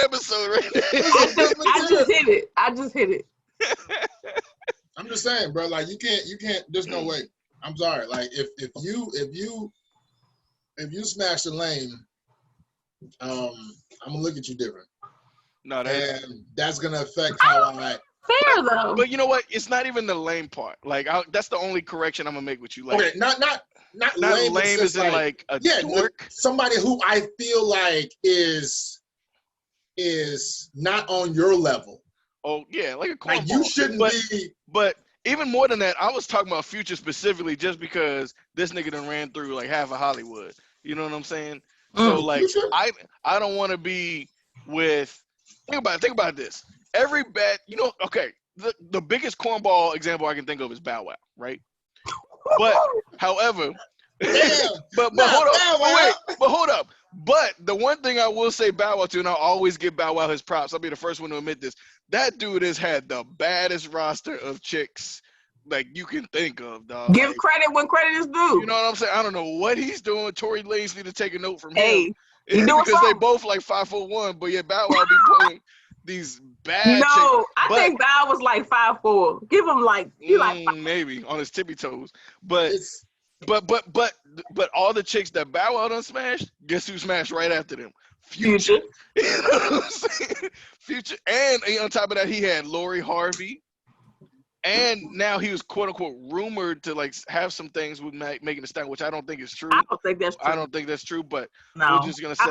episode right there. I just hit it. I'm just saying, bro. Like you can't. There's no way. I'm sorry. Like if you smash the lane, I'm gonna look at you different. No, and that's gonna affect how I. Fair though. But you know what? It's not even the lame part. Like that's the only correction I'm gonna make with you. Like, okay, not lame is in like a dork. Somebody who I feel like is not on your level. Oh yeah, like a cornball. Like you shouldn't be. But even more than that, I was talking about Future specifically, just because this nigga done ran through like half of Hollywood. You know what I'm saying? So like, I don't want to be with. Think about this. Every bet, okay. The biggest cornball example I can think of is Bow Wow, right? But however, but hold up. But the one thing I will say Bow Wow to, and I'll always give Bow Wow his props. I'll be the first one to admit this. That dude has had the baddest roster of chicks like you can think of, dog. Give credit when credit is due. You know what I'm saying? I don't know what he's doing. Tory Lanez need to take a note from him. Because they both like 5'1", but yeah, Bow Wow be playing these bad chicks. I think Bow was like 5'4". Give him like maybe on his tippy toes. But all the chicks that Bow Wow done smashed, guess who smashed right after them? Future. You know what I'm saying? Future. And on top of that, he had Lori Harvey. And now he was quote unquote rumored to like have some things with Megan Thee Stallion, which I don't think is true. I don't think that's true. But we're just gonna say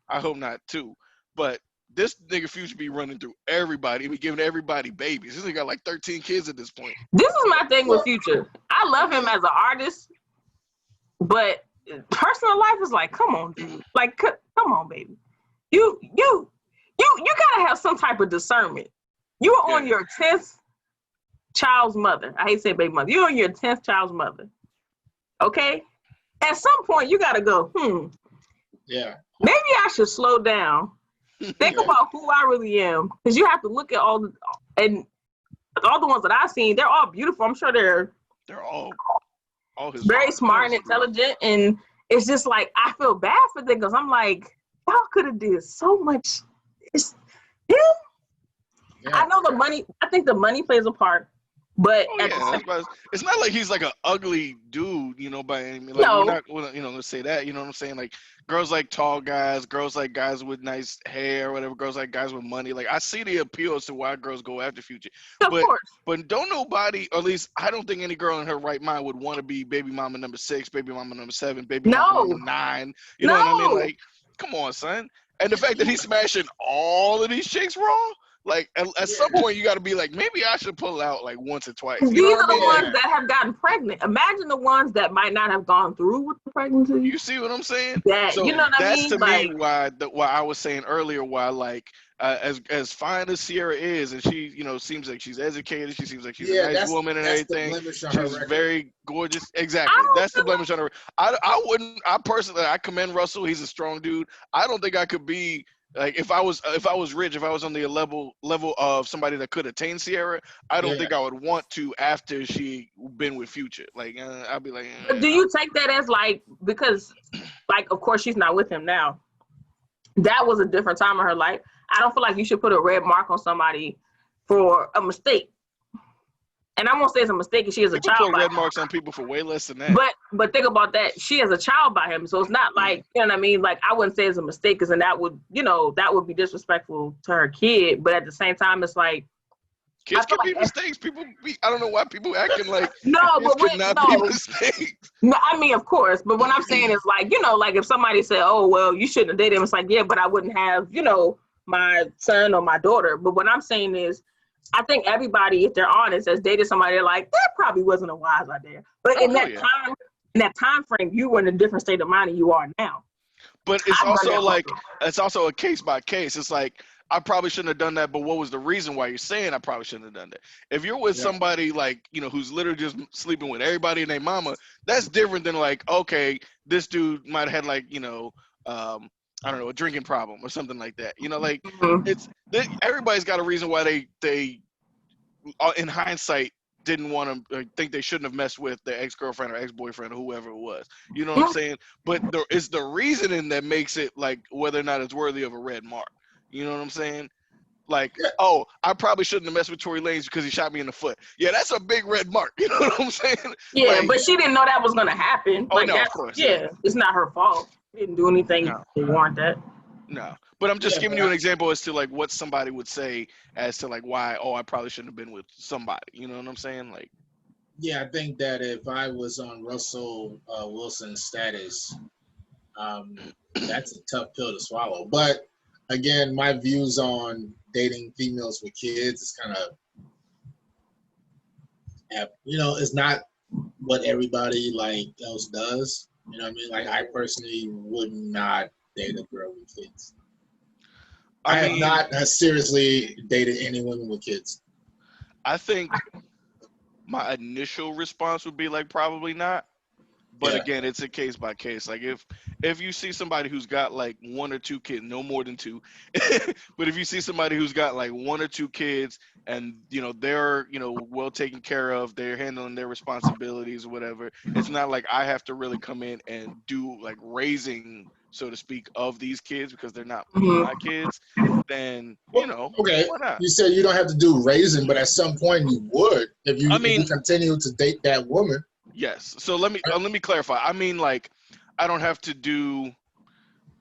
I hope not too. But this nigga Future be running through everybody. He be giving everybody babies. This nigga got like 13 kids at this point. This is my thing with Future. I love him as an artist, but personal life is like, come on, dude. Like, come on, baby. You gotta have some type of discernment. You are on your 10th child's mother. I hate to say baby mother. You're on your 10th child's mother. Okay? At some point, you gotta go, yeah. Maybe I should slow down. Think about who I really am. Because you have to look at all the ones that I've seen, they're all beautiful. I'm sure they're all his very smart and intelligent. And it's just like, I feel bad for them because I'm like, y'all could have did so much. Yeah. I know I think the money plays a part. But it's not like he's like an ugly dude, by any means. Like, no. We're not, let's say that, you know what I'm saying? Like, girls like tall guys, girls like guys with nice hair, whatever, girls like guys with money. Like, I see the appeal as to why girls go after Future. Of course. But don't nobody, or at least I don't think any girl in her right mind would want to be baby mama number 6, baby mama number 7, baby mama number 9. You know what I mean? Like, come on, son. And the fact that he's smashing all of these chicks raw, like at some point you got to be like, maybe I should pull out like once or twice. These are the ones that have gotten pregnant. Imagine the ones that might not have gone through with the pregnancy. You see what I'm saying? So you know what I mean? That's to me why I was saying earlier why like as fine as Sierra is, and she seems like she's educated, she seems like she's a nice woman and everything. She's very gorgeous. Exactly. That's the blemish on her. I personally commend Russell. He's a strong dude. I don't think I could be. Like if I was rich, if I was on the level of somebody that could attain Sierra, I don't think I would want to after she been with Future. Like I'd be like. But do you take that as like, because like of course she's not with him now. That was a different time in her life. I don't feel like you should put a red mark on somebody for a mistake. And I won't say it's a mistake if she is a child. Put red marks on people for way less than that. But think about that. She is a child by him. So it's not like, you know what I mean? Like, I wouldn't say it's a mistake because then that would be disrespectful to her kid. But at the same time, it's like. Kids can be mistakes. I don't know why people acting like be mistakes. No, I mean, of course. But what I'm saying is like, like if somebody said, oh, well, you shouldn't have dated him. It's like, yeah, but I wouldn't have, my son or my daughter. But what I'm saying is, I think everybody, if they're honest, has dated somebody, they're like, that probably wasn't a wise idea. But in that time frame, you were in a different state of mind than you are now. But it's also a case by case. It's like, I probably shouldn't have done that, but what was the reason why you're saying I probably shouldn't have done that? If you're with somebody like, who's literally just sleeping with everybody and their mama, that's different than like, okay, this dude might have had like, I don't know, a drinking problem or something like that. Like everybody's got a reason why they in hindsight didn't want to think they shouldn't have messed with their ex-girlfriend or ex-boyfriend or whoever it was. You know what I'm saying? But it's the reasoning that makes it like whether or not it's worthy of a red mark. You know what I'm saying? Like, oh, I probably shouldn't have messed with Tory Lanez because he shot me in the foot. Yeah, that's a big red mark. You know what I'm saying? Yeah, like, but she didn't know that was gonna happen. Oh like no, that's, of course. yeah, it's not her fault. She didn't do anything to warrant that. No, but I'm just giving you an example as to like what somebody would say as to like why. Oh, I probably shouldn't have been with somebody. You know what I'm saying? Like, yeah, I think that if I was on Russell Wilson's status, that's a tough pill to swallow. But again, my views on dating females with kids is kind of, it's not what everybody like else does. You know what I mean? Like I personally would not date a girl with kids. I have not seriously dated any women with kids. I think my initial response would be like probably not. But again, it's a case by case. Like if you see somebody who's got like 1 or 2 kids, no more than 2. But if you see somebody who's got like 1 or 2 kids and they're well taken care of, they're handling their responsibilities or whatever, it's not like I have to really come in and do like raising, so to speak, of these kids because they're not my kids. Then okay, why not? You said you don't have to do raising, but at some point you would if you continue to date that woman. Yes. So let me clarify. I mean, like, I don't have to do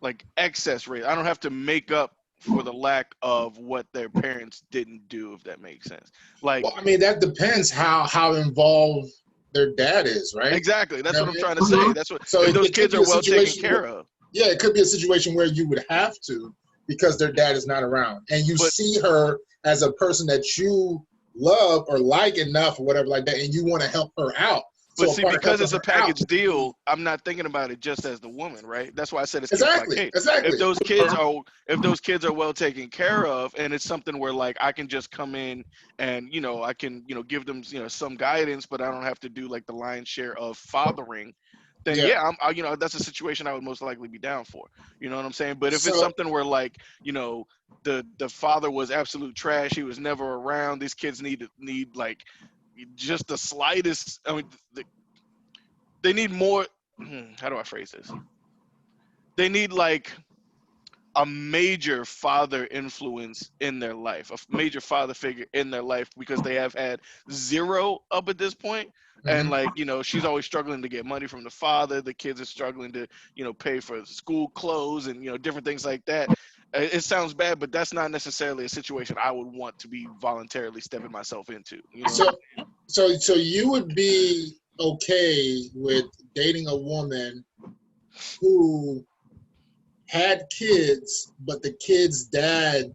like excess rate. I don't have to make up for the lack of what their parents didn't do, if that makes sense. Like, well, I mean, that depends how involved their dad is, right? Exactly. That's what I'm trying to say. That's what. So if those kids are well taken care of. Yeah, it could be a situation where you would have to because their dad is not around, and you see her as a person that you love or like enough or whatever like that, and you want to help her out. But see, because it's a package deal, I'm not thinking about it just as the woman, right? That's why I said it's case by case. Exactly. If those kids are well taken care of, and it's something where like I can just come in and I can give them some guidance, but I don't have to do like the lion's share of fathering. Then that's a situation I would most likely be down for. You know what I'm saying? But if it's something where like the father was absolute trash, he was never around. These kids need like just the slightest. I mean, they need more. How do I phrase this? They need like a major father influence in their life, a major father figure in their life, because they have had zero up at this point. And like, she's always struggling to get money from the father. The kids are struggling to, pay for school clothes and, different things like that. It sounds bad, but that's not necessarily a situation I would want to be voluntarily stepping myself into. So you would be okay with dating a woman who had kids, but the kids' dad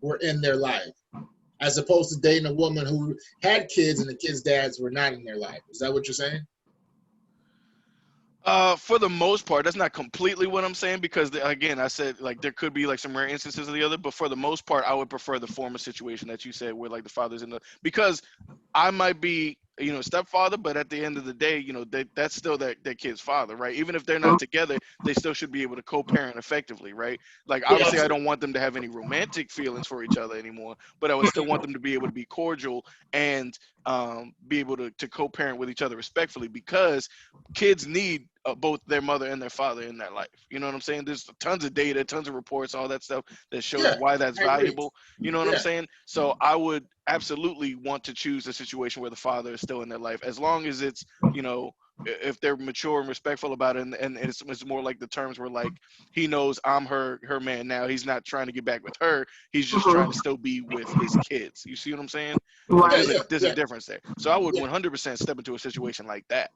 were in their life, as opposed to dating a woman who had kids and the kids' dads were not in their life. Is that what you're saying? For the most part, that's not completely what I'm saying, because again, I said like there could be like some rare instances of the other, but for the most part, I would prefer the former situation that you said, where like the father's in the, because I might be stepfather, but at the end of the day, that's still their kid's father, right? Even if they're not together, they still should be able to co-parent effectively, right? Like obviously I don't want them to have any romantic feelings for each other anymore, but I would still want them to be able to be cordial and be able to co-parent with each other respectfully, because kids need both their mother and their father in their life. You know what I'm saying? There's tons of data, tons of reports, all that stuff that shows why that's valuable. You know what I'm saying? So I would absolutely want to choose a situation where the father is still in their life, as long as it's, if they're mature and respectful about it, and it's more like the terms where like he knows I'm her man now. He's not trying to get back with her. He's just trying to still be with his kids. You see what I'm saying? Right. Like there's a difference there. So I would 100% step into a situation like that.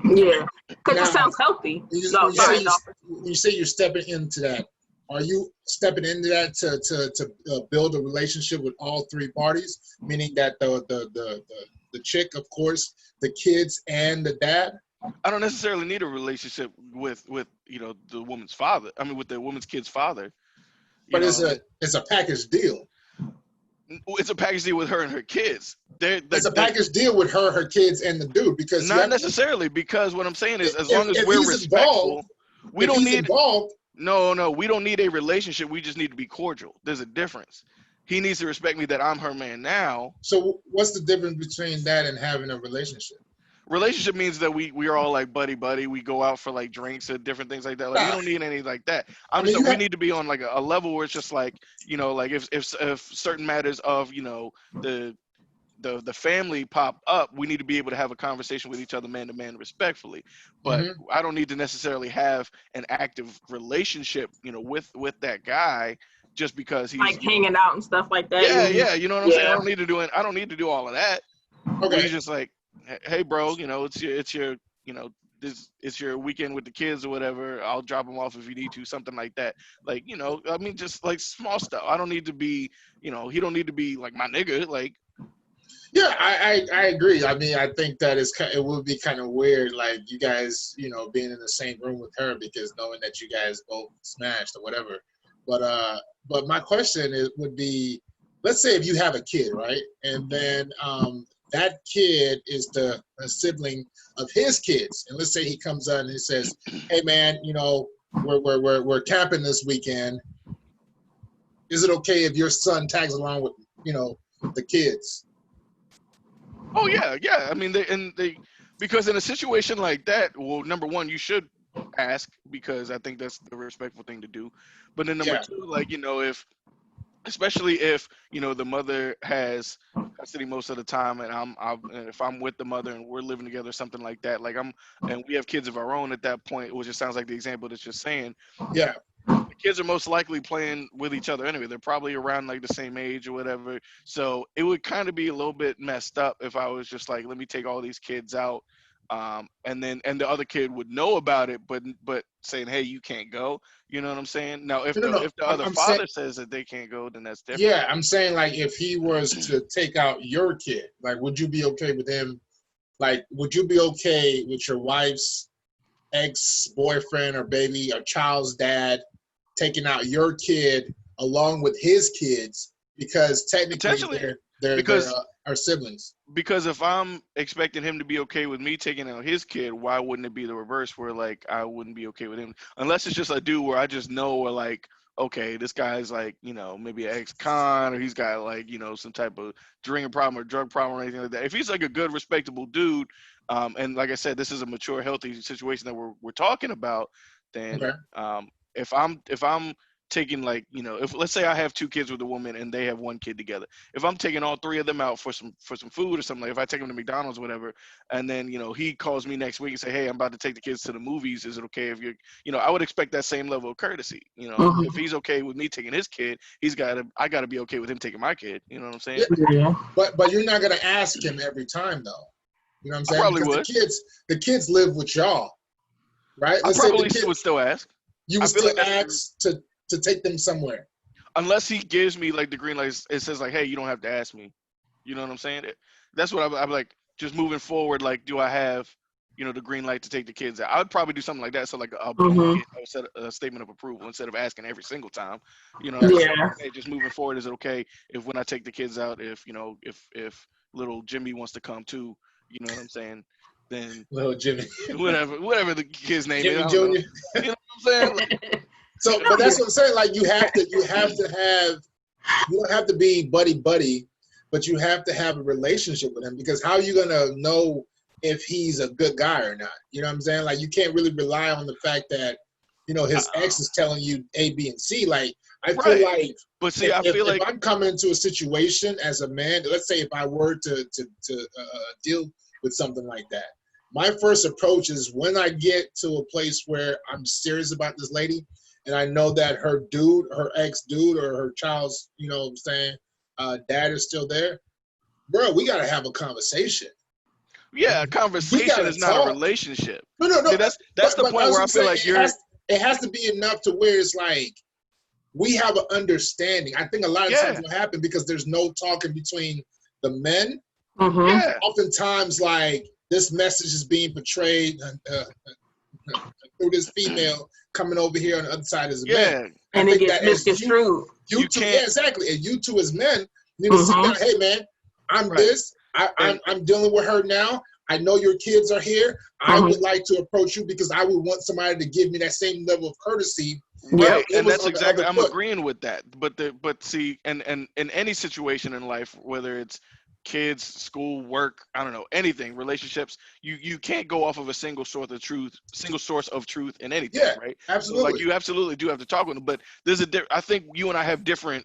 Yeah, because it sounds healthy. You say you're stepping into that. Are you stepping into that to build a relationship with all 3 parties, meaning that the chick, of course, the kids, and the dad? I don't necessarily need a relationship with the woman's father. I mean, with the woman's kid's father. But it's a package deal. It's a package deal with her and her kids. It's a package deal with her kids, and the dude, because not necessarily, because what I'm saying is, as long as we're respectful, we don't need. No, we don't need a relationship. We just need to be cordial. There's a difference. He needs to respect me that I'm her man now. So what's the difference between that and having a relationship? relationship means that we are all like buddy. We go out for like drinks and different things like that. Like we don't need anything like that. I'm just saying we need to be on like a level where it's just like, you know, like if certain matters of, you know, the family pop up, we need to be able to have a conversation with each other man to man respectfully. But I don't need to necessarily have an active relationship, you know, with that guy just because he's like hanging out and stuff like that. Yeah, you know what I'm saying? I don't need to do all of that. Okay. He's just like, hey bro, you know, it's your you know, it's your weekend with the kids or whatever. I'll drop them off if you need to, something like that. Like, you know, I mean, just like small stuff. I don't need to be, you know, he don't need to be like my nigga, like. Yeah, I agree. I mean, I think that it would be kind of weird, like you guys, you know, being in the same room with her because knowing that you guys both smashed or whatever. But my question would be, let's say if you have a kid, right, and then that kid is a sibling of his kids, and let's say he comes out and he says, "Hey man, you know, we're camping this weekend. Is it okay if your son tags along with, you know, the kids?" Oh yeah. I mean, because in a situation like that, well, number one, you should ask because I think that's the respectful thing to do. But then number two, like, you know, especially if, you know, the mother has custody most of the time, and if I'm with the mother and we're living together, something like that, like and we have kids of our own at that point, which just sounds like the example that you're saying. Yeah. The kids are most likely playing with each other anyway. They're probably around like the same age or whatever. So it would kind of be a little bit messed up if I was just like, let me take all these kids out. And the other kid would know about it, but saying, hey, you can't go. You know what I'm saying? Now, if the other father says that they can't go, then that's different. Yeah, I'm saying like if he was to take out your kid, like would you be okay with him? Like, would you be okay with your wife's ex-boyfriend or baby or child's dad taking out your kid along with his kids because technically they're our siblings? Because if I'm expecting him to be okay with me taking out his kid, why wouldn't it be the reverse where like I wouldn't be okay with him? Unless it's just a dude where I just know or like, okay, this guy's like, you know, maybe an ex-con or he's got like, you know, some type of drinking problem or drug problem or anything like that. If he's like a good, respectable dude, and like I said, this is a mature, healthy situation that we're talking about, then if I'm taking like, you know, if let's say I have two kids with a woman and they have one kid together, if I'm taking all three of them out for some food or something, like if I take them to McDonald's or whatever, and then, you know, he calls me next week and say, hey, I'm about to take the kids to the movies, is it okay if you're, you know, I would expect that same level of courtesy, you know. If he's okay with me taking his kid, I gotta be okay with him taking my kid, you know what I'm saying? Yeah. But you're not gonna ask him every time though, you know what I'm saying? I probably because would. the kids live with y'all, right? Let's say the kids would still ask. You would still ask to take them somewhere. Unless he gives me like the green light, it says like, hey, you don't have to ask me. You know what I'm saying? That's what I'm like, just moving forward, like, do I have, you know, the green light to take the kids out? I would probably do something like that. So like set a statement of approval instead of asking every single time. You know, hey, just moving forward, is it okay if when I take the kids out, if, you know, if little Jimmy wants to come too, you know what I'm saying? Then little Jimmy, whatever the kid's name Jimmy is, Jr. You know what I'm saying? Like, so, but that's what I'm saying. Like you don't have to be buddy, but you have to have a relationship with him, because how are you gonna know if he's a good guy or not? You know what I'm saying? Like you can't really rely on the fact that, you know, his ex is telling you A, B, and C. Like I feel like, but see, if I'm coming into a situation as a man, let's say if I were to deal with something like that, my first approach is when I get to a place where I'm serious about this lady, and I know that her ex-dude, or her child's, you know what I'm saying, dad is still there, bro, we got to have a conversation. Yeah, a conversation is not a relationship. No. See, that's the point where I feel like it has to be enough to where it's like, we have an understanding. I think a lot of times what happens, because there's no talking between the men, oftentimes like this message is being portrayed through this female coming over here on the other side as a man. And it gets misconstrued. You two, exactly. And you two as men need to sit down, hey man, I'm this. I'm dealing with her now. I know your kids are here. I would like to approach you because I would want somebody to give me that same level of courtesy. Right, and that's exactly, I'm agreeing with that. But see, and in any situation in life, whether it's kids, school, work, I don't know, anything, relationships. You can't go off of a single source of truth in anything, Yeah, right? absolutely. So like you absolutely do have to talk with them, but there's I think you and I have different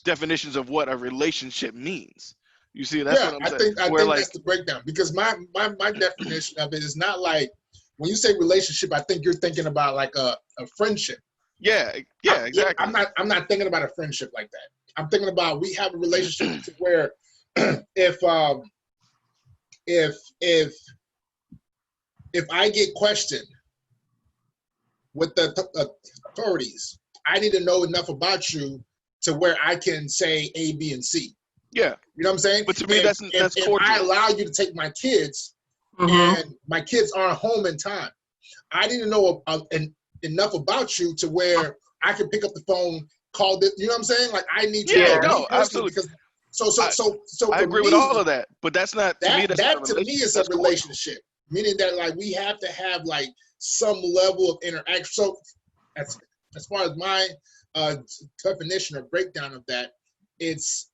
definitions of what a relationship means. You see, that's what I'm saying. I think that's the breakdown, because my definition of it is not like, when you say relationship, I think you're thinking about like a friendship. Yeah, exactly. I'm not thinking about a friendship like that. I'm thinking about, we have a relationship to where if I get questioned with the authorities, I need to know enough about you to where I can say A, B, and C. Yeah. You know what I'm saying? But to me, that's cordial. If I allow you to take my kids, and my kids aren't home in time, I need to know enough about you to where I can pick up the phone, call this. You know what I'm saying? Like, I need to know. No, absolutely. Because so I agree with all of that, but that's not to me. That to me is a relationship, meaning that like we have to have like some level of interaction. So as far as my definition or breakdown of that, it's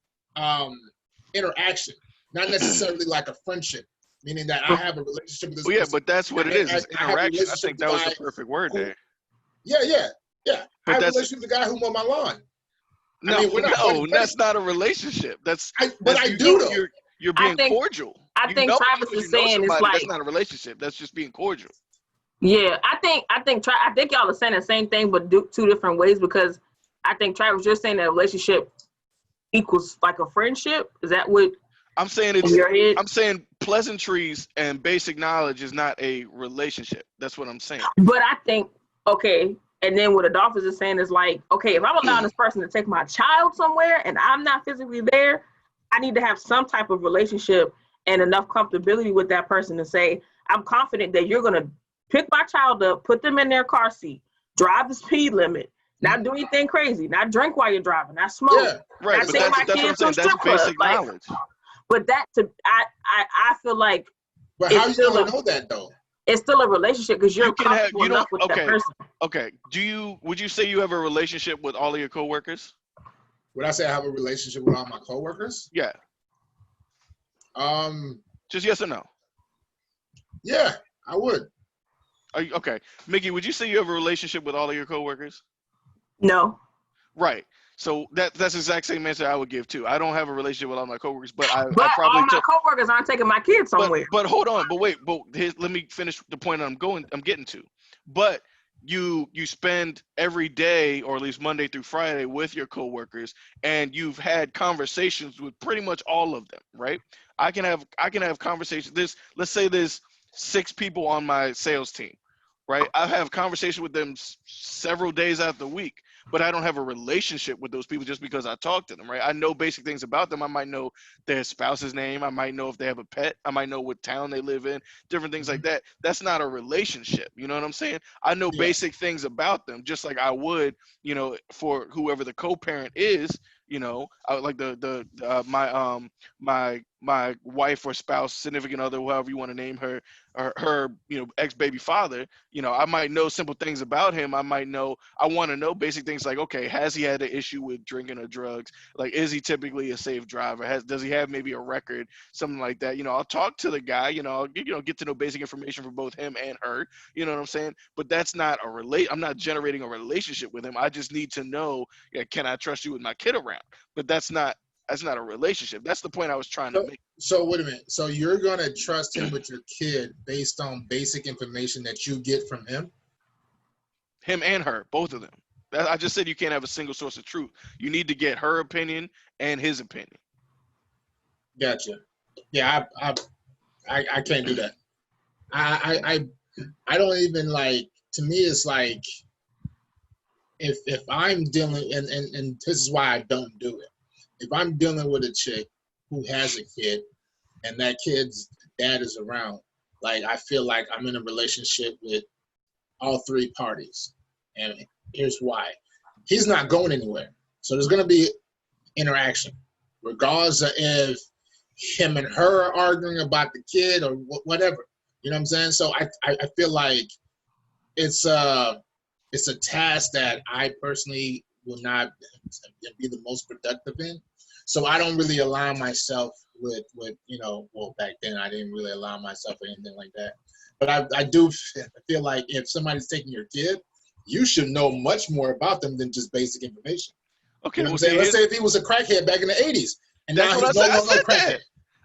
interaction, not necessarily like a friendship, meaning that I have a relationship with this person. Yeah, but that's what it is. It's interaction. I think that was the perfect word there. Yeah. But I have a relationship with the guy who mowed my lawn. No, that's not a relationship. But I do though. You're being cordial. I think Travis is saying it's like, that's not a relationship. That's just being cordial. Yeah, I think y'all are saying the same thing, but two different ways, because I think Travis, you're saying that a relationship equals like a friendship. Is that what I'm saying? In your head? I'm saying pleasantries and basic knowledge is not a relationship. That's what I'm saying. But I think, okay, and then what Adolphus is saying is like, okay, if I'm allowing this person to take my child somewhere and I'm not physically there, I need to have some type of relationship and enough comfortability with that person to say, I'm confident that you're going to pick my child up, put them in their car seat, drive the speed limit, not do anything crazy, not drink while you're driving, not smoke. Yeah, right. Not take my kids to a strip club. Basic knowledge. But I feel like. But how you gonna know that though? It's still a relationship because you're comfortable enough with that person. Okay. Would you say you have a relationship with all of your coworkers? Would I say I have a relationship with all my coworkers? Yeah. Just yes or no? Yeah, I would. Are you, okay. Mickey, would you say you have a relationship with all of your coworkers? No. Right. So that's the exact same answer I would give too. I don't have a relationship with all my coworkers, but I But probably all my coworkers aren't taking my kids somewhere. But hold on, let me finish the point I'm getting to. But you spend every day, or at least Monday through Friday, with your coworkers, and you've had conversations with pretty much all of them, right? I can have conversations. Let's say there's 6 people on my sales team, right? I have conversations with them several days out of the week, but I don't have a relationship with those people just because I talk to them, right? I know basic things about them. I might know their spouse's name. I might know if they have a pet. I might know what town they live in, different things like that. That's not a relationship. You know what I'm saying? I know basic things about them, just like I would, for whoever the co-parent is. Like my wife or spouse, significant other, however you want to name her ex-baby father. I might know simple things about him. I want to know basic things like, okay, has he had an issue with drinking or drugs? Like, is he typically a safe driver? Does he have maybe a record, something like that? I'll talk to the guy. I'll get to know basic information for both him and her. You know what I'm saying? But that's not I'm not generating a relationship with him. I just need to know, can I trust you with my kid around? But that's not a relationship. That's the point I was trying to make. So wait a minute. So you're gonna trust him with your kid based on basic information that you get from him? Him and her, both of them. I just said you can't have a single source of truth. You need to get her opinion and his opinion. Gotcha. Yeah, I can't do that. I don't even like. To me, it's like if I'm dealing, and this is why I don't do it. If I'm dealing with a chick who has a kid and that kid's dad is around, like, I feel like I'm in a relationship with all 3 parties. And here's why. He's not going anywhere. So there's going to be interaction, regardless of if him and her are arguing about the kid or whatever. You know what I'm saying? So I feel like it's a task that I personally will not be the most productive in. So I don't really align myself well, back then I didn't really allow myself or anything like that. But I do feel like if somebody's taking your kid, you should know much more about them than just basic information. Okay, you know what I'm saying? Let's say if he was a crackhead back in the 80s, and now he's no longer a crackhead.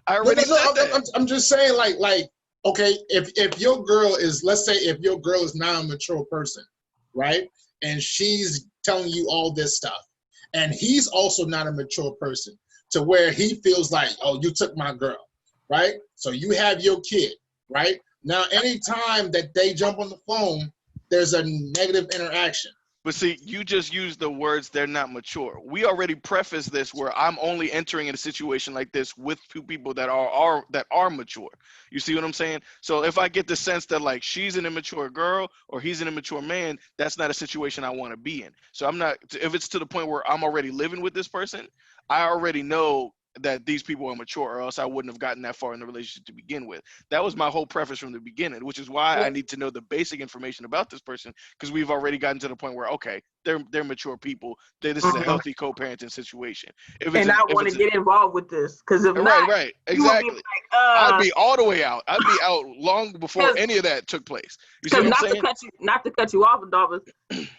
I already said that. I'm just saying, like, okay, if your girl is, let's say, if your girl is now a mature person, right, and she's telling you all this stuff, and he's also not a mature person, to where he feels like, oh, you took my girl, right? So you have your kid, right? Now, anytime that they jump on the phone, there's a negative interaction. But see, you just used the words, they're not mature. We already prefaced this where I'm only entering in a situation like this with two people that are mature. You see what I'm saying? So if I get the sense that like she's an immature girl or he's an immature man, that's not a situation I want to be in. So I'm not, if it's to the point where I'm already living with this person, I already know that these people are mature, or else I wouldn't have gotten that far in the relationship to begin with. That was my whole preface from the beginning, which is why I need to know the basic information about this person, because we've already gotten to the point where, okay, they're mature people. This is a healthy co-parenting situation. I want to get involved with this, because if not, right, exactly. Like, I'd be all the way out. I'd be out long before any of that took place. You see what I'm saying? Not to cut you off, Adolphus,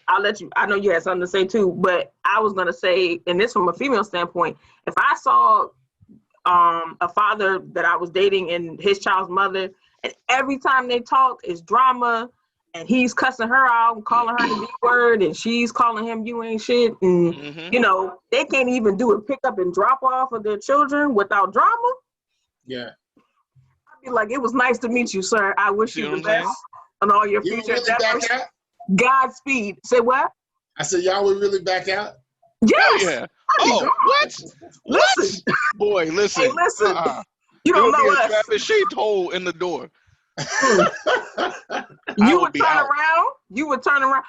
I'll let you. I know you had something to say too, but I was gonna say, and this from a female standpoint, if I saw a father that I was dating and his child's mother, and every time they talk is drama, and he's cussing her out and calling her the B word, and she's calling him you ain't shit, and they can't even do a pick up and drop off of their children without drama. Yeah. I'd be like, it was nice to meet you, sir. I wish you the best on all your future endeavors. Godspeed. Say what? I said, y'all would really back out? Yes. Yeah. Oh, what? Listen. Boy, listen. Hey, listen. You don't know us. Travis shaped hole in the door. You would turn around.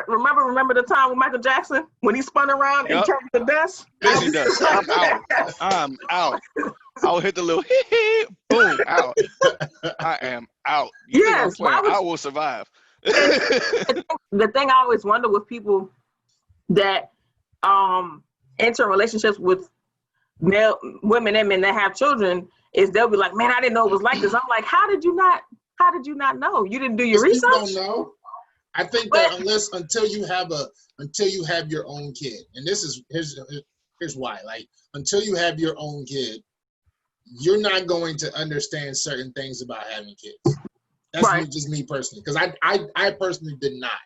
Remember the time with Michael Jackson when he spun around and turned to dust? Yes, he does. I'm out. I'll hit the little hee boom, out. I am out. Yes, I will survive. The thing I always wonder with people that enter relationships with women and men that have children is they'll be like, man, I didn't know it was like this. I'm like, how did you not know? You didn't do your research? People don't know. I think that until you have your own kid, and here's why. Like, until you have your own kid, you're not going to understand certain things about having kids. That's just me personally, because I personally did not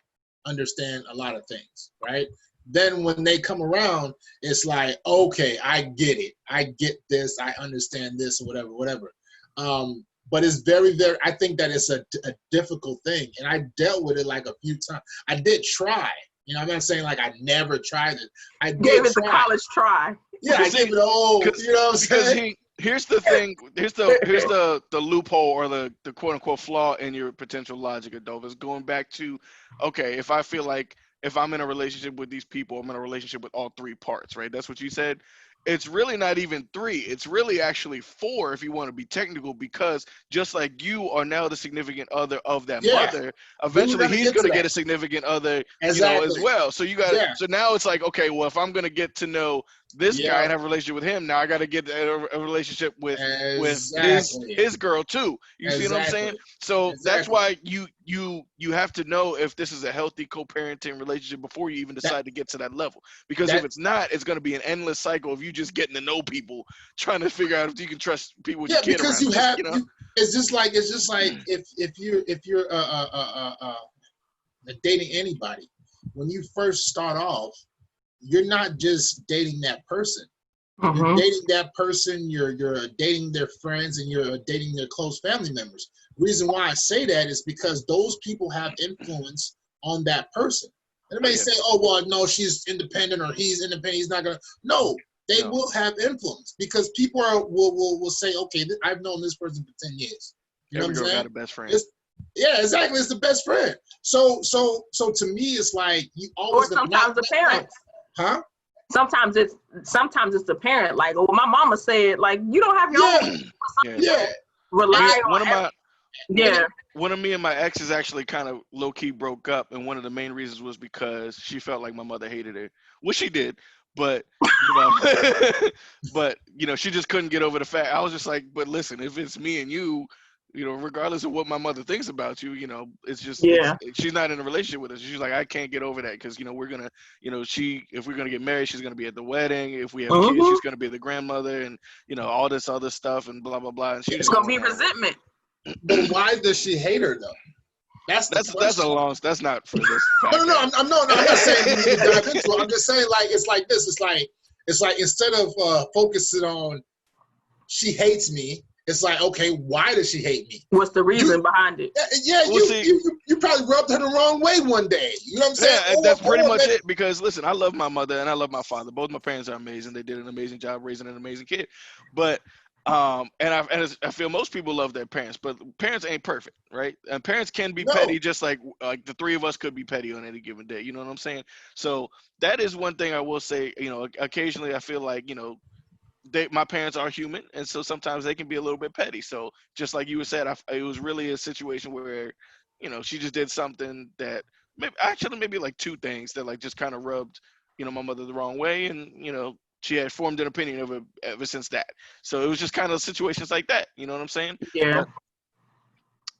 understand a lot of things, right? Then when they come around, it's like, okay, I get it. I get this. I understand this, or whatever. But it's very, very, I think that it's a difficult thing. And I dealt with it like a few times. I did try. I'm not saying like I never tried it. I gave it the college try. Yeah, I gave it all. You know what I'm saying? Here's the thing. Here's the loophole, or the quote unquote flaw in your potential logic, Adolphus. Going back to, okay, if I feel like if I'm in a relationship with these people, I'm in a relationship with all three parts, right? That's what you said. It's really not even 3. It's really actually 4 if you want to be technical, because just like you are now the significant other of that mother, eventually he's going to get a significant other, as well. So you got so now it's like, okay, well, if I'm going to get to know this guy and have a relationship with him, now I got to get a relationship with his girl too. You see what I'm saying? So that's why you have to know if this is a healthy co-parenting relationship before you even decide to get to that level. Because if it's not, it's going to be an endless cycle of you just getting to know people, trying to figure out if you can trust people with your kid because around. It's just like if you're dating anybody, when you first start off, you're not just dating that person. You're dating that person, you're dating their friends, and you're dating their close family members. The reason why I say that is because those people have influence on that person. And they may say, oh, well, no, she's independent or he's independent, he's not gonna. No, they will have influence, because people will say, okay, I've known this person for 10 years. You know what I'm saying? Got a best friend. Yeah, exactly. It's the best friend. So to me, it's like you always. Or sometimes the parents. Huh? Sometimes it's the parent. Like, oh, my mama said, like, you don't have your own. Rely on. One of me and my exes actually kind of low key broke up, and one of the main reasons was because she felt like my mother hated her, which she did. but but she just couldn't get over the fact. I was just like, but listen, if it's me and you, regardless of what my mother thinks about you, it's just she's not in a relationship with us. She's like, I can't get over that because we're gonna, if we're gonna get married, she's gonna be at the wedding. If we have kids, she's gonna be the grandmother, and all this other stuff and blah blah blah. And it's gonna be resentment. But why does she hate her though? That's not for this. No, I'm not saying we need to dive into it. I'm just saying, like, it's like this. It's like instead of focusing on she hates me, it's like, okay, why does she hate me? What's the reason behind it? Yeah, you probably rubbed her the wrong way one day. You know what I'm saying? Yeah, that's pretty much it. Because listen, I love my mother and I love my father. Both my parents are amazing. They did an amazing job raising an amazing kid. But and I feel most people love their parents, but parents ain't perfect, right? And parents can be petty, just like the three of us could be petty on any given day. You know what I'm saying? So that is one thing I will say. Occasionally I feel like my parents are human, and so sometimes they can be a little bit petty. So just like you said, it was really a situation where she just did something that maybe like two things that like just kind of rubbed my mother the wrong way, and she had formed an opinion of it ever since that. So it was just kind of situations like that. You know what I'm saying? Yeah.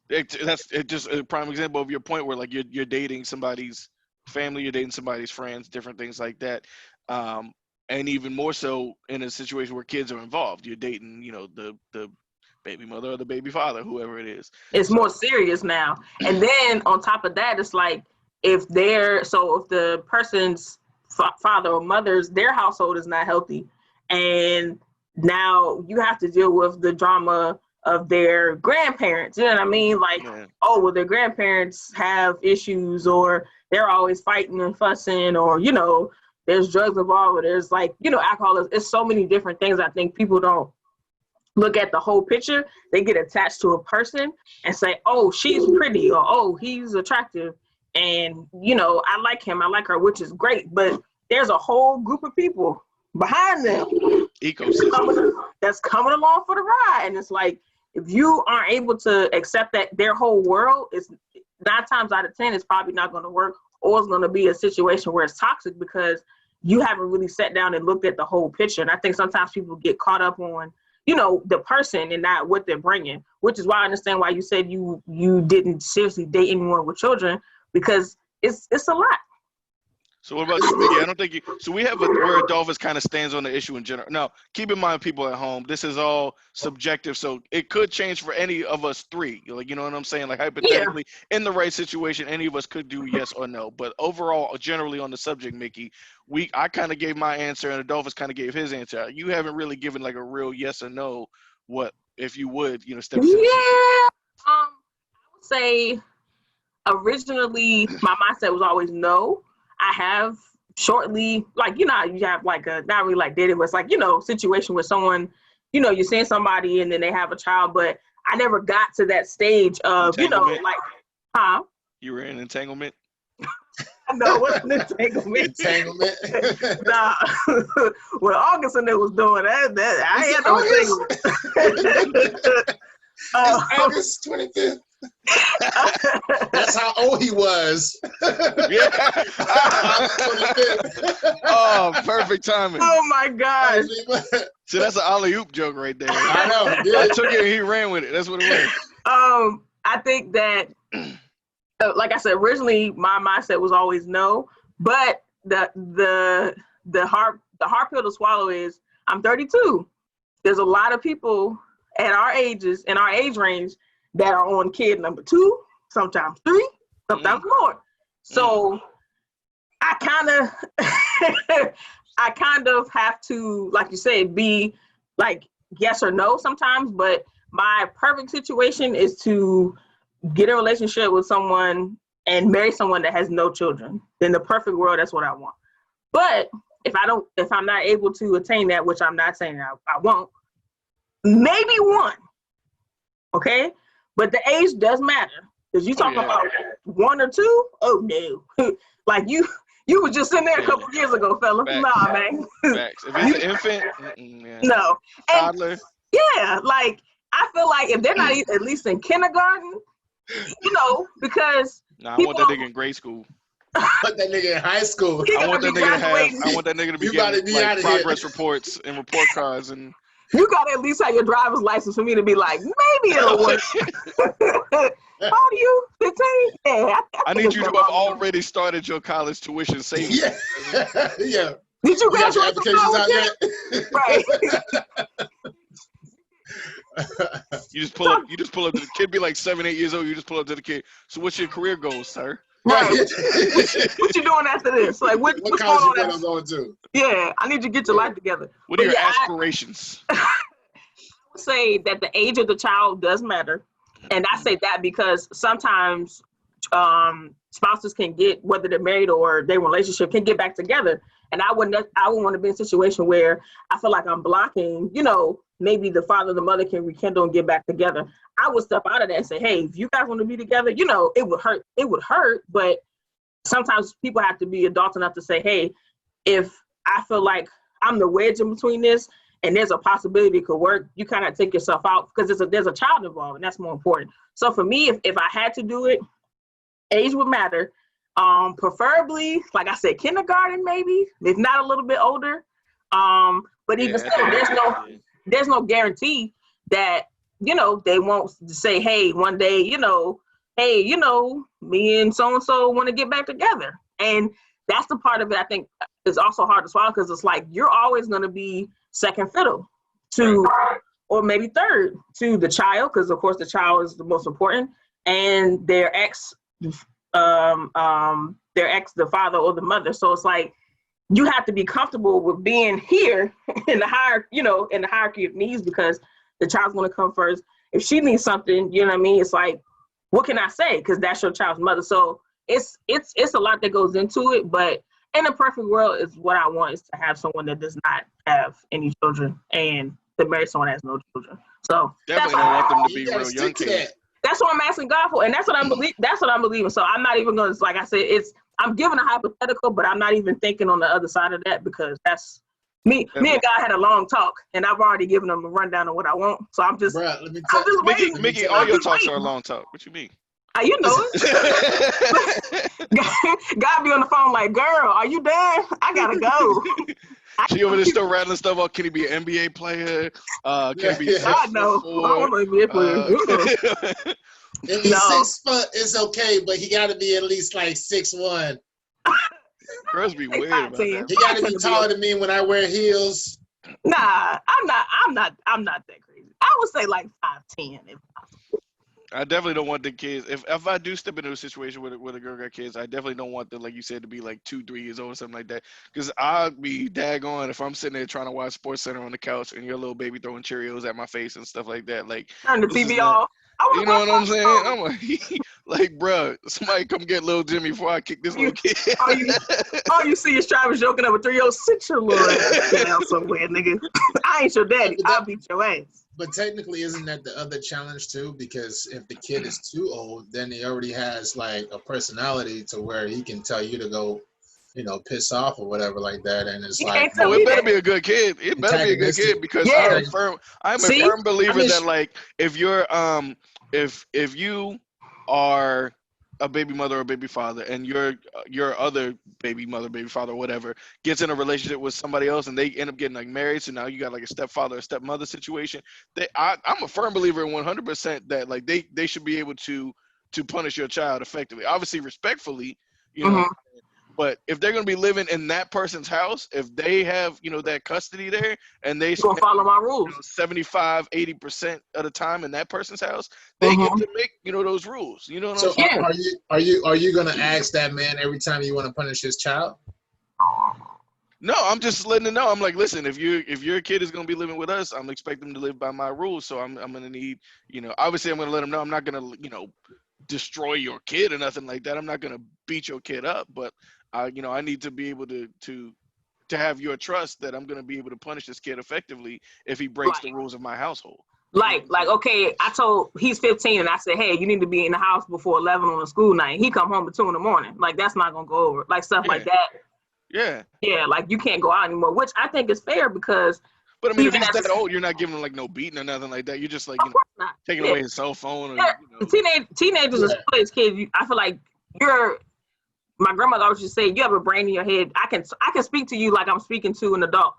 That's just a prime example of your point where like you're dating somebody's family, you're dating somebody's friends, different things like that. And even more so in a situation where kids are involved, you're dating, the baby mother or the baby father, whoever it is. It's more serious now. And then on top of that, it's like if the person's father or mother's, their household is not healthy, and now you have to deal with the drama of their grandparents. You know what I mean? Like, their grandparents have issues, or they're always fighting and fussing, or there's drugs involved, or there's like alcohol. It's so many different things. I think people don't look at the whole picture. They get attached to a person and say, oh, she's pretty, or oh, he's attractive, and I like him, I like her, which is great, but there's a whole group of people behind them ecosystem that's coming along for the ride. And it's like, if you aren't able to accept that their whole world is 9 times out of 10, it's probably not going to work, or it's going to be a situation where it's toxic because you haven't really sat down and looked at the whole picture. And I think sometimes people get caught up on the person and not what they're bringing, which is why I understand why you said you didn't seriously date anyone with children, because it's a lot. So what about you, Mickey? I don't think you. So we have where Adolphus kind of stands on the issue in general. Now, keep in mind, people at home, this is all subjective, so it could change for any of us three. Like, you know what I'm saying? Like hypothetically, in the right situation, any of us could do yes or no. But overall, generally on the subject, Mickey, I kind of gave my answer, and Adolphus kind of gave his answer. You haven't really given like a real yes or no. What if you would, step? I would say originally my mindset was always no. I have shortly, like, you have like a, not really like dating, but it's like, situation with someone, you're seeing somebody and then they have a child, but I never got to that stage of, like, You were in entanglement? No, it wasn't entanglement. Nah. What August and they was doing, that I had no entanglement. It's August 25th. That's how old he was. Yeah. Oh, perfect timing. Oh my gosh. So that's an alley-oop joke right there. I know. Yeah. I took it and he ran with it. That's what it was. I think that, like I said, originally my mindset was always no, but the hard pill to swallow is I'm 32. There's a lot of people at our ages, in our age range, that are on kid number 2, sometimes 3, sometimes more. So I kind of have to, like you said, be like yes or no sometimes, but my perfect situation is to get a relationship with someone and marry someone that has no children. In the perfect world, that's what I want. But if I'm not able to attain that, which I'm not saying I won't, maybe one. Okay? But the age does matter. Because you talking about 1 or 2? Oh no. Like you were just in there a couple years ago, fella. Facts. Nah, man. Facts. If it's an infant, no. Toddler. Yeah, like I feel like if they're not at least in kindergarten, because I want that nigga in grade school. Put that nigga in high school. I want that nigga to be getting like progress reports and report cards and. You gotta at least have your driver's license for me to be like, maybe it'll work. How old are you? 15? Yeah. I need you to have already started your college tuition savings. Yeah. Yeah. Did you got your applications out yet? Right. You just pull up to the kid, be like 7, 8 years old. You just pull up to the kid. So what's your career goals, sir? Right. What you doing after this? Like what college you plan on going to? Yeah, I need you to get your life together. What are your aspirations? I would say that the age of the child does matter. And I say that because sometimes spouses can get, whether they're married or their relationship, can get back together. And I wouldn't want to be in a situation where I feel like I'm blocking, maybe the father and the mother can rekindle and get back together. I would step out of that and say, hey, if you guys want to be together, it would hurt. It would hurt, but sometimes people have to be adult enough to say, hey, if I feel like I'm the wedge in between this and there's a possibility it could work, you kind of take yourself out because there's a child involved, and that's more important. So for me, if I had to do it, age would matter. Preferably, like I said, kindergarten maybe, if not a little bit older. But even still, there's no guarantee that they won't say, hey, one day, hey, me and so and so want to get back together. And that's the part of it I think is also hard to swallow, because it's like you're always going to be second fiddle to, or maybe third to the child, because of course the child is the most important, and their ex, the father or the mother. So it's like you have to be comfortable with being here in the hierarchy of needs, because the child's going to come first. If she needs something, you know what I mean? It's like, what can I say? Because that's your child's mother. So it's a lot that goes into it. But in a perfect world, is what I want is to have someone that does not have any children and to marry someone that has no children. So definitely don't want them to be real young kids. That's what I'm asking God for, and that's what I'm believing. So I'm not even going to, like I said, I'm giving a hypothetical, but I'm not even thinking on the other side of that, because that's me. Me and God had a long talk, and I've already given him a rundown of what I want. So I'm just, Mickey, all your talks are a long talk. What you mean? You know it. God be on the phone like, girl, are you done? I gotta go. She over there still rattling stuff out. Can he be an NBA player? Can he be God no. I want to be an NBA player. If he's 6 foot, it's okay, but he got to be at least like 6'1". Girls be weird about that. He got to be taller than me when I wear heels. Nah, I'm not that crazy. I would say like 5'10" if possible. I definitely don't want the kids. If I do step into a situation where a girl got kids, I definitely don't want them, like you said, to be like 2, 3 years old or something like that. Because I'll be daggone if I'm sitting there trying to watch Sports Center on the couch and your little baby throwing Cheerios at my face and stuff like that. Like, turn the TV off. You know what I'm saying? I'm like, bro, somebody come get little Jimmy before I kick this little kid. all you see is Travis joking up with 306 your little ass down somewhere, nigga. I ain't your daddy. I'll beat your ass. But technically, isn't that the other challenge too? Because if the kid is too old, then he already has like a personality to where he can tell you to go, piss off or whatever like that. And it's like, it better be a good kid. It better be a good kid, because I'm a firm believer that like if you're if you are a baby mother or baby father, and your other baby mother, baby father, or whatever, gets in a relationship with somebody else, and they end up getting like married, so now you got like a stepfather or stepmother situation. I'm a firm believer in 100% that like they should be able to punish your child effectively, obviously respectfully, But if they're going to be living in that person's house, if they have, that custody there, and they gonna follow my rules 75, 80% of the time in that person's house, they get to make, those rules. You know what I'm saying? Are you going to ask that man every time you want to punish his child? No, I'm just letting them know. I'm like, listen, if your kid is going to be living with us, I'm expecting them to live by my rules. So I'm going to need, obviously I'm going to let them know I'm not going to, destroy your kid or nothing like that. I'm not going to beat your kid up, but I need to be able to have your trust that I'm going to be able to punish this kid effectively if he breaks the rules of my household. Like, okay, he's 15 and I said, hey, you need to be in the house before 11 on a school night. He come home at 2 a.m. Like, that's not going to go over. Like, stuff like that. Yeah. Yeah, like, you can't go out anymore, which I think is fair, because but I mean, if he's that old, you're not giving him like no beating or nothing like that. You're just like, taking away his cell phone. Or, Teenagers are kids. I feel like my grandmother always used to say, you have a brain in your head. I can speak to you like I'm speaking to an adult.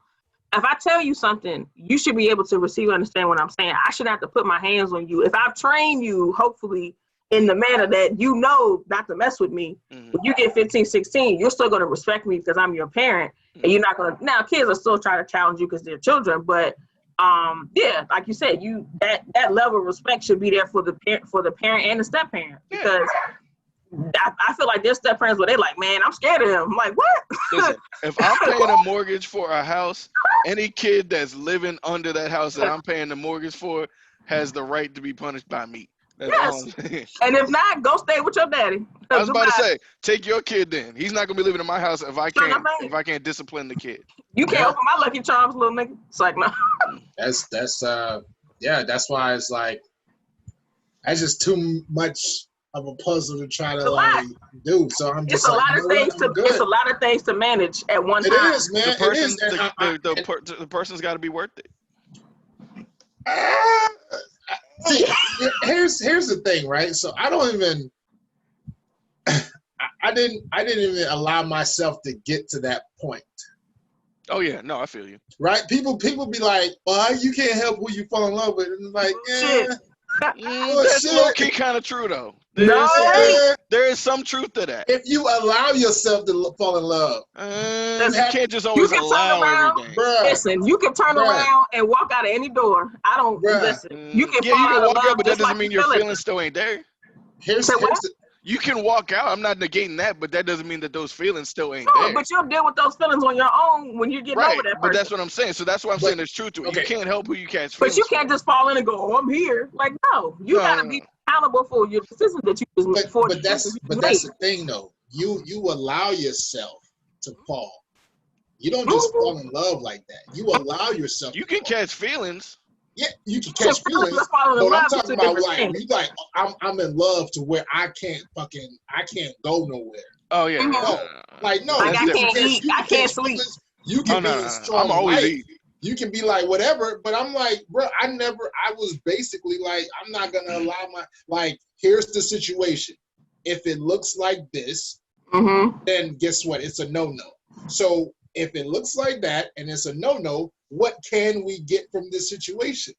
If I tell you something, you should be able to receive and understand what I'm saying. I shouldn't have to put my hands on you. If I've trained you, hopefully, in the manner that you know not to mess with me, when you get 15, 16, you're still going to respect me because I'm your parent. And you're not going to, now kids are still trying to challenge you because they're children, but yeah, like you said, that level of respect should be there for the parent and the step parent, because I feel like there's step parents where they like, man, I'm scared of him. I'm like, what? Listen, if I'm paying a mortgage for a house, any kid that's living under that house that I'm paying the mortgage for has the right to be punished by me. That's all I'm saying. And if not, go stay with your daddy. I was about to say, take your kid then. He's not gonna be living in my house if I can't discipline the kid. You can't open my Lucky Charms, little nigga. It's like, no. That's why it's like, that's just too much of a puzzle to try to like do. So I'm just it's a lot of things to manage at one time. It is, man. The person's got to be worth it. See, here's the thing, right? So I don't even, I didn't even allow myself to get to that point. Oh yeah, no, I feel you. Right? People be like, "Well, you can't help who you fall in love with," and it's like, that's low-key kind of true though. There is some truth to that. If you allow yourself to fall in love, you can't just always allow everything. Listen, you can turn around and walk out of any door. I don't listen. You can walk out, but that doesn't mean your feelings still ain't there. You can walk out. I'm not negating that, but that doesn't mean that those feelings still ain't there. But you'll deal with those feelings on your own when you get over that person. But that's what I'm saying. So that's why I'm saying there's truth to it. Okay. You can't help who you catch feelings. But you can't just fall in and go, "Oh, I'm here." Like, no, you gotta be accountable for your decisions that you just made. But that's the thing, though. You allow yourself to fall. You don't just fall in love like that. You allow yourself. You can catch feelings. Yeah, you can catch feelings, but I'm talking about like I'm in love to where I can't go nowhere. Oh yeah. No. Like I can't sleep. You can be a strong I'm always eating. You can be like whatever, but I'm like, bro, I was basically like, I'm not gonna allow here's the situation. If it looks like this, then guess what? It's a no-no. So if it looks like that and it's a no-no, what can we get from this situation?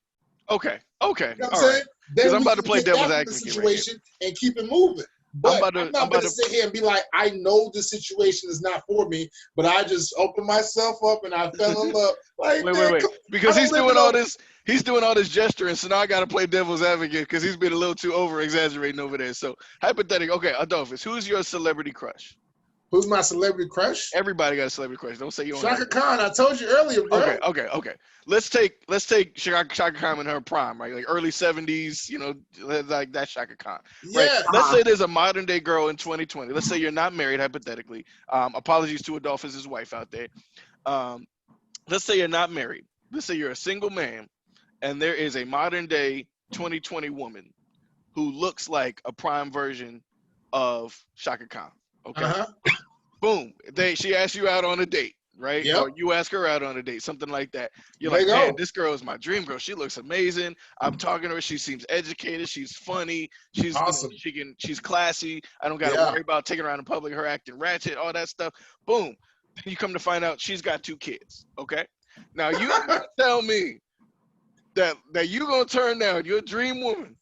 Okay. You know what I'm saying? Then I'm about to play devil's advocate situation and keep it moving. But I'm not going to sit here and be like, I know the situation is not for me, but I just opened myself up and I fell in love. Like, wait. Because he's doing all this gesturing, so now I got to play devil's advocate because he's been a little too over-exaggerating over there. So, hypothetical. Okay, Adolphus, who's your celebrity crush? Who's my celebrity crush? Everybody got a celebrity crush. Don't say you don't. Shaka Khan. I told you earlier, bro. Okay. Let's take Shaka Khan in her prime, right? Like early 70s, like that Shaka Khan. Right? Yeah. Let's say there's a modern day girl in 2020. Let's say you're not married, hypothetically. Apologies to Adolphus' wife out there. Let's say you're not married. Let's say you're a single man, and there is a modern day 2020 woman who looks like a prime version of Shaka Khan. Okay. Boom. She asks you out on a date, right? Yep. Or you ask her out on a date, something like that. You're like, man, this girl is my dream girl. She looks amazing. I'm talking to her. She seems educated. She's funny. She's awesome. She's classy. I don't got to worry about taking her around in public, her acting ratchet, all that stuff. Boom. You come to find out she's got 2 kids. Okay. Now you tell me that you're gonna turn down your dream woman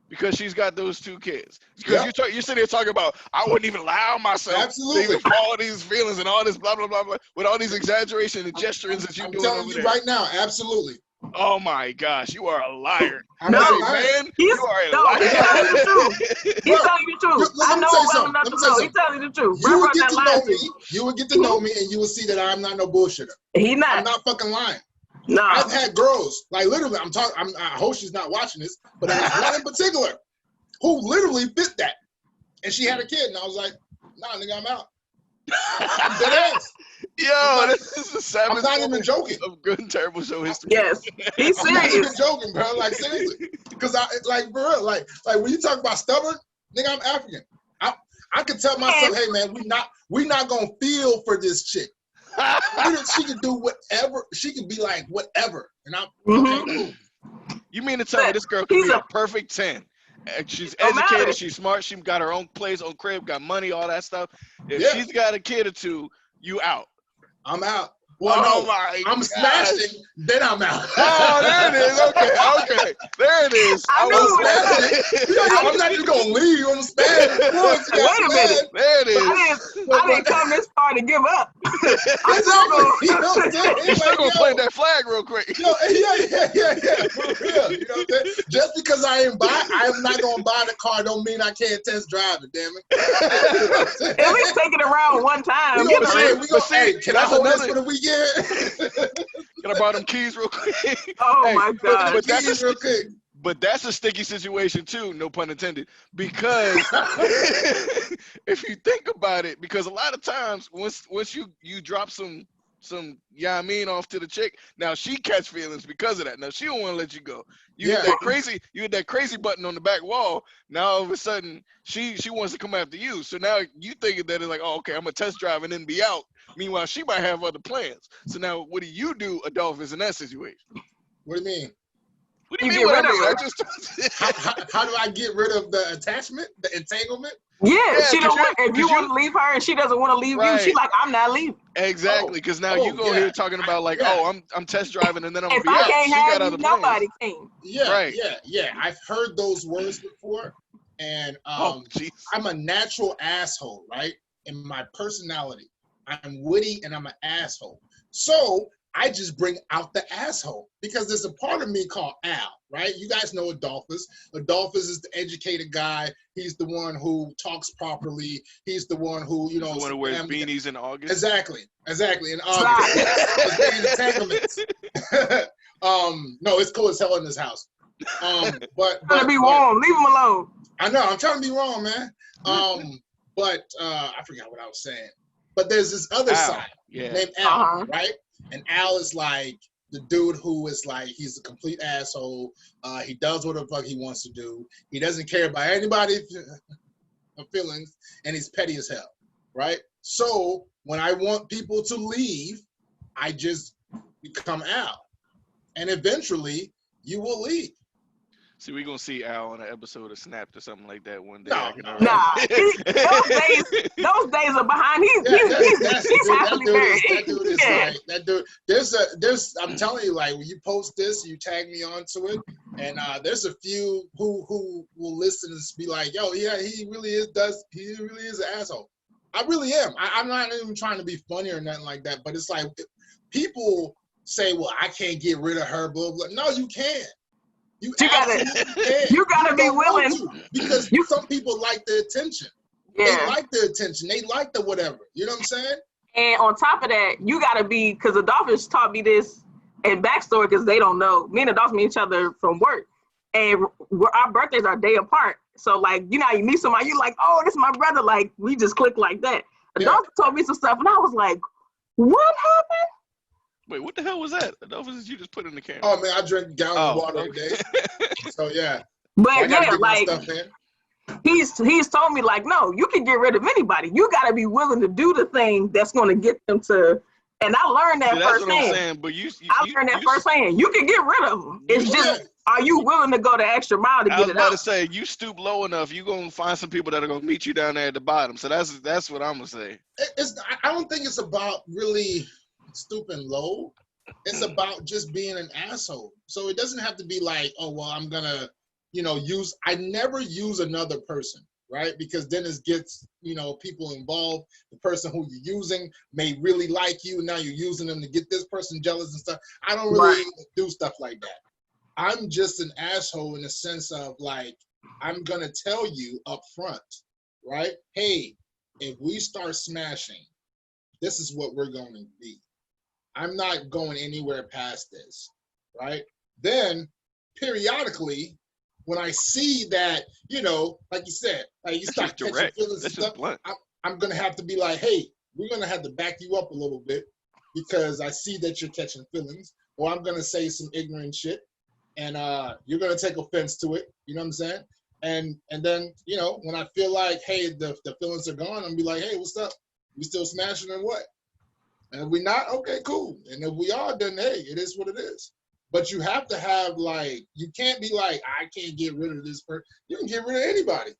because she's got those 2 kids. Because you're sitting there talking about, I wouldn't even allow myself to even feel all these feelings and all this blah, blah, blah, blah, with all these exaggeration and gesturings that you're doing over there. I'm telling you right now, absolutely. Oh my gosh, you are a liar. Man, you are a liar. He's telling you the truth. He's telling you the truth. I know well enough to know. He's telling you the truth. You would get to know me. You would get to know me, and you will see that I'm not no bullshitter. He not. I'm not fucking lying. No. I've had girls, like literally, I hope she's not watching this, but I had one in particular who literally fit that. And she had a kid, and I was like, nah, nigga, I'm out. I'm dead ass. Yo, this is the savage. I'm not even joking. Of good and terrible show history. Yes, he's serious. I'm not even joking, bro. Like seriously, because for real, like when you talk about stubborn, nigga, I'm African. I could tell myself, hey man, we not gonna feel for this chick. She can do whatever. She can be like whatever, and I'm okay. You mean to tell me this girl could be a perfect 10, And she's Don't matter. educated, she's smart, she got her own place, own crib, got money, all that stuff. If Yeah. she's got a kid or two, you out. I'm out. Well, Oh no, my I'm gosh. smashing, then I'm out. Oh, there it is. Okay. There it is. I I'm knew it was smashing. I'm not just gonna leave. I'm smashing. Once you got Wait a minute. smashed, There it I didn't is. come this far to give up. exactly. You know what I'm saying? You still Like, gonna yo, plant that flag real quick. yo, yeah, for real. You know what I'm saying? Just because I am not gonna buy the car don't mean I can't test drive it, damn it. You know what I'm saying? At least take it around one time. We gonna, see, hey, can I that's hold this another- for the weekend? Can I borrow them keys real quick? Oh Hey, my God. But that's Keys real quick. But that's a sticky situation too, no pun intended. Because if you think about it, because a lot of times once you drop some yeah I mean off to the chick, now she catch feelings because of that. Now she don't want to let you go. You hit that crazy button on the back wall. Now all of a sudden she wants to come after you. So now you thinking that it's like, oh, okay, I'm gonna test drive and then be out. Meanwhile, she might have other plans. So now what do, Adolphus, in that situation? What do you mean? What do you You mean get what I rid of mean? her. I just How do I get rid of the attachment, the entanglement? Yeah, she 'cause don't want, if you 'cause you- want to leave her and she doesn't want to leave you, she Right. like, I'm not leaving. Exactly, because now you go here talking about like, yeah. oh, I'm test driving and then I'm gonna If be I out. can't She got have you, other plans. nobody can. Yeah, Right. yeah. I've heard those words before, and Oh, jeez. I'm a natural asshole, right? In my personality, I'm witty and I'm an asshole. So I just bring out the asshole because there's a part of me called Al, right? You guys know Adolphus. Adolphus is the educated guy. He's the one who talks properly. He's the one who, The one who wears beanies in August. Exactly. In August. It's entanglements. No, it's cool as hell in this house. But Trying to be warm. Leave him alone. I know, I'm trying to be wrong, man. But I forgot what I was saying. But there's this other side named Al, right? And Al is like the dude who is like, he's a complete asshole. He does what the fuck he wants to do. He doesn't care about anybody's feelings, and he's petty as hell, right? So when I want people to leave, I just become Al. And eventually, you will leave. See, we're gonna see Al on an episode of Snapped or something like that one day. No. Those days are behind. He's happily married. That dude is like, that dude. There's. I'm telling you, like when you post this, you tag me onto it, and there's a few who will listen and be like, yo, yeah, he really is an asshole. I really am. I'm not even trying to be funny or nothing like that, but it's like people say, well, I can't get rid of her, blah blah. No, you can. You gotta be willing because some people like the attention. Yeah. They like the attention. They like the whatever. You know what I'm saying? And on top of that, you gotta be, because Adolphus taught me this in backstory because they don't know. Me and Adolphus meet each other from work, and our birthdays are a day apart. So like, you know, you meet somebody, you like, oh, this is my brother. Like we just click like that. Adolphus told me some stuff, and I was like, what happened? Wait, what the hell was that? Adolphus, you just put in the camera. Oh man, I drink gallons of water every day. So yeah. But yeah, like he's told me like, no, you can get rid of anybody. You got to be willing to do the thing that's going to get them to. And I learned that firsthand. That's what I'm saying. But I learned that firsthand. You can get rid of them. It's just, are you willing to go the extra mile to get it out? I was about to say, you stoop low enough, you're gonna find some people that are gonna meet you down there at the bottom. So that's what I'm gonna say. I don't think it's about really stooping low. It's about just being an asshole. So it doesn't have to be like, oh well, I'm gonna, I never use another person, right? Because then it gets, people involved. The person who you're using may really like you, and now you're using them to get this person jealous and stuff. I don't really do stuff like that. I'm just an asshole in the sense of like, I'm gonna tell you up front, right? Hey, if we start smashing, this is what we're going to be. I'm not going anywhere past this, right? Then, periodically, when I see that, like you said, like you start catching feelings and stuff, I'm going to have to be like, hey, we're going to have to back you up a little bit because I see that you're catching feelings, or I'm going to say some ignorant shit, and you're going to take offense to it, you know what I'm saying? And then, when I feel like, hey, the feelings are gone, I'm going to be like, hey, what's up? We still smashing or what? And if we're not, okay, cool. And if we are, then hey, it is what it is. But you have to have like, you can't be like, I can't get rid of this person. You can get rid of anybody.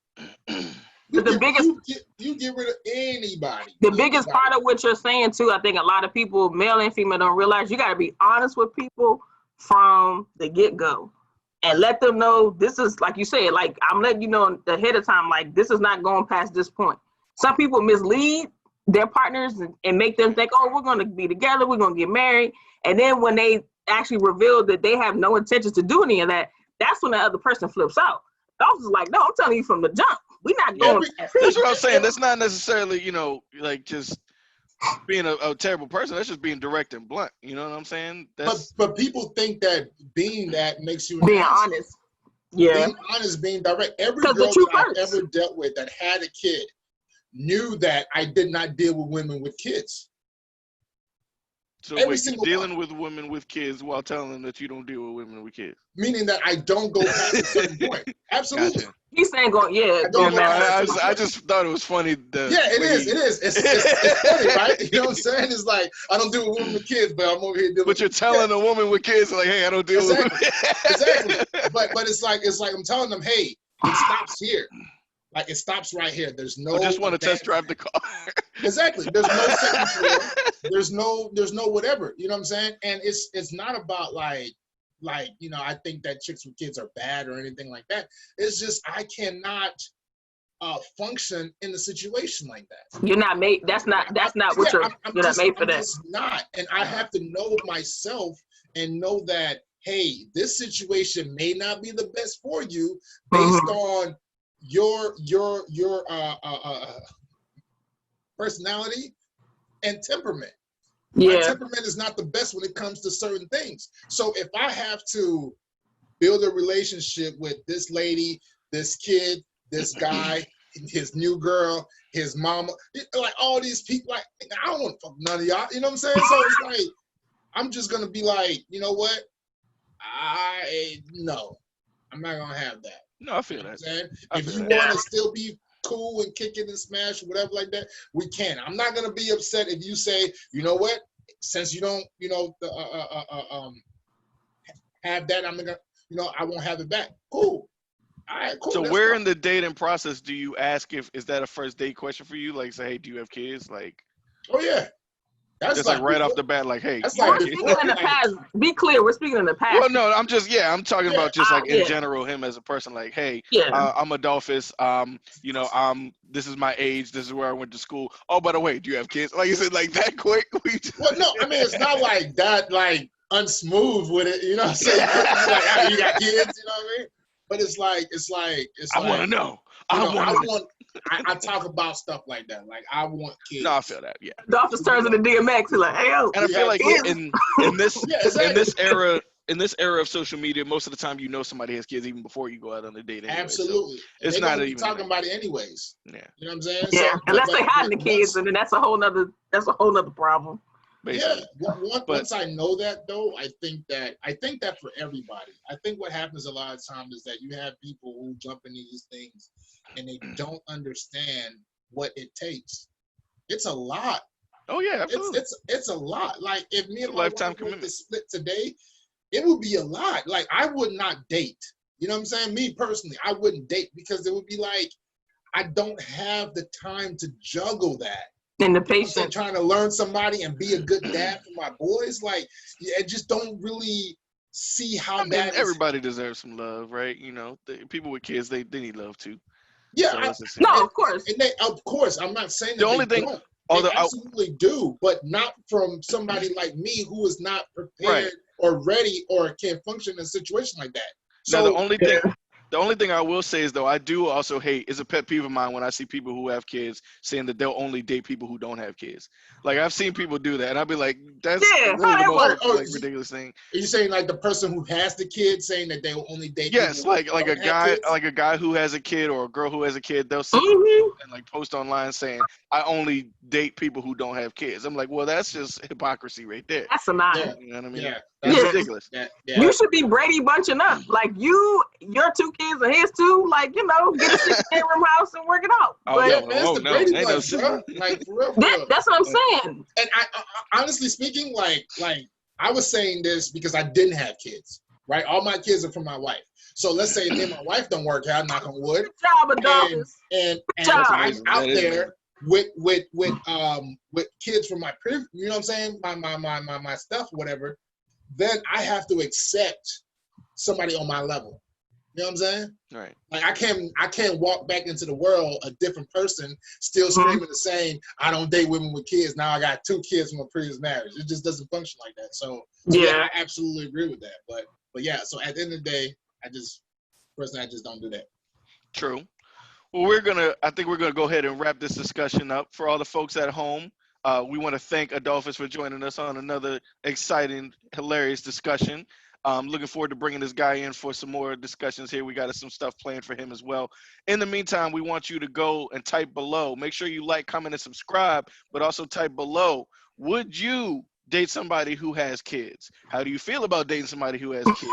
You get rid of anybody. The biggest part of what you're saying too, I think a lot of people, male and female, don't realize you got to be honest with people from the get-go and let them know this is, like you said, like I'm letting you know ahead of time, like this is not going past this point. Some people mislead their partners and make them think, oh, we're going to be together, we're going to get married. And then when they actually reveal that they have no intention to do any of that, that's when the other person flips out. Dolphus is like, no, I'm telling you from the jump. We're not going. That's what I'm saying. That's not necessarily, like just being a terrible person. That's just being direct and blunt. You know what I'm saying? But people think that being that makes you being honest. Yeah. Being honest, being direct. Every girl that I've ever dealt with that had a kid knew that I did not deal with women with kids. So wait, you're dealing with women with kids while telling them that you don't deal with women with kids. Meaning that I don't go past a certain point. Absolutely. Gotcha. He's saying I just thought it was funny. It is. It's funny, right? You know what I'm saying? It's like, I don't deal with women with kids, but I'm over here dealing with But you're telling a woman with kids, like, hey, I don't deal with women. Exactly. But it's like I'm telling them, hey, it stops here. Like, it stops right here. There's no. I just want to test drive the car. Exactly. There's no second floor. There's no whatever. You know what I'm saying? And it's not about like I think that chicks with kids are bad or anything like that. It's just I cannot function in a situation like that. You're not made. That's not what you're not made for that. It's not. And I have to know myself and know that, hey, this situation may not be the best for you based on your personality and temperament. Yeah. My temperament is not the best when it comes to certain things. So if I have to build a relationship with this lady, this kid, this guy, his new girl, his mama, like all these people, like I don't want to fuck none of y'all. You know what I'm saying? So it's like I'm just gonna be like, you know what? No, I'm not gonna have that. No, I feel that. If you want to still be cool and kick it and smash, whatever like that, we can. I'm not gonna be upset if you say, you know what, since you don't, have that, I'm gonna, I won't have it back. Cool. All right, cool. So where in the dating process do you ask is that a first date question for you? Like, say, hey, do you have kids? Like, oh yeah. That's like right off the bat, like, hey. That's we're speaking in the past. Be clear, we're speaking in the past. Well, no, I'm talking about just like in general, him as a person, like, hey, I'm Adolphus. This is my age. This is where I went to school. Oh, by the way, do you have kids? Like you said, like that quick? Well, no, I mean, it's not like that, like unsmooth with it. You know what I'm saying? Like, oh, you got kids, you know what I mean? But it's like I want to know. I talk about stuff like that. Like, I want kids. No, I feel that. Yeah. Dolphus turns into DMX. He's like, hey, yo. And I feel like in this era of social media, most of the time somebody has kids even before you go out on a date. Anyway, absolutely. So it's not even talking about it anyways. Yeah. You know what I'm saying? Yeah. So, unless they hiding the kids, and then that's a whole nother problem. Basically. Yeah. Once I know that, though, I think that for everybody. I think what happens a lot of times is that you have people who jump into these things and they don't understand what it takes. It's a lot. Oh yeah, absolutely. It's a lot. Like, if me and my lifetime wife commitment were to split today, it would be a lot. Like, I would not date. You know what I'm saying? Me personally, I wouldn't date because it would be like I don't have the time to juggle that. And the patience. I'm trying to learn somebody and be a good dad for my boys. Like, I just don't really see how that. Everybody deserves some love, right? People with kids, they need love too. Yeah, so of course. And of course, I'm not saying that the only thing. Don't. They absolutely do, but not from somebody like me who is not prepared or ready or can function in a situation like that. So now, the only thing I will say is, though, I do also hate, is a pet peeve of mine when I see people who have kids saying that they'll only date people who don't have kids. Like, I've seen people do that, and I'll be like, that's really the most ridiculous thing. Are you saying like the person who has the kid saying that they will only date? Yes, like a guy who has a kid or a girl who has a kid, they'll sit and like post online saying, I only date people who don't have kids. I'm like, well, that's just hypocrisy right there. That's a lie. Yeah. You know what I mean? Yeah. That's ridiculous. You should be Brady bunching up. Like, your 2 kids and his 2, like, get a 6-bedroom house and work it out. Brady bunch, bro. Like, for real. That's what I'm saying. And I honestly speaking, like I was saying this because I didn't have kids, right? All my kids are from my wife. So let's say me and my wife don't work out, knock on wood. Good job, Adolphus. And job. I'm out there with kids from my you know what I'm saying? My stuff, whatever. Then I have to accept somebody on my level. You know what I'm saying? Right. Like I can't walk back into the world a different person, still screaming the same. I don't date women with kids. Now I got 2 kids from a previous marriage. It just doesn't function like that. So yeah, I absolutely agree with that. But yeah, so at the end of the day, I just don't do that. True. Well, I think we're gonna go ahead and wrap this discussion up. For all the folks at home, we want to thank Adolphus for joining us on another exciting, hilarious discussion. Looking forward to bringing this guy in for some more discussions here. We got some stuff planned for him as well. In the meantime, we want you to go and type below. Make sure you like, comment, and subscribe, but also type below. Would you date somebody who has kids? How do you feel about dating somebody who has kids?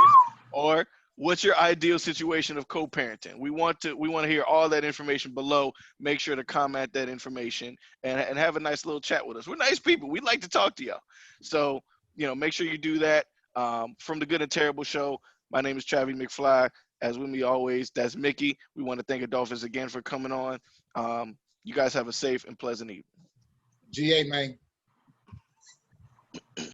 Or what's your ideal situation of co-parenting? We want to hear all that information below. Make sure to comment that information and have a nice little chat with us. We're nice people. We like to talk to y'all. So, make sure you do that. From the Good and Terrible Show, my name is Travis McFly. As with me always, that's Mickey. We want to thank Adolphus again for coming on. You guys have a safe and pleasant evening. GA, man.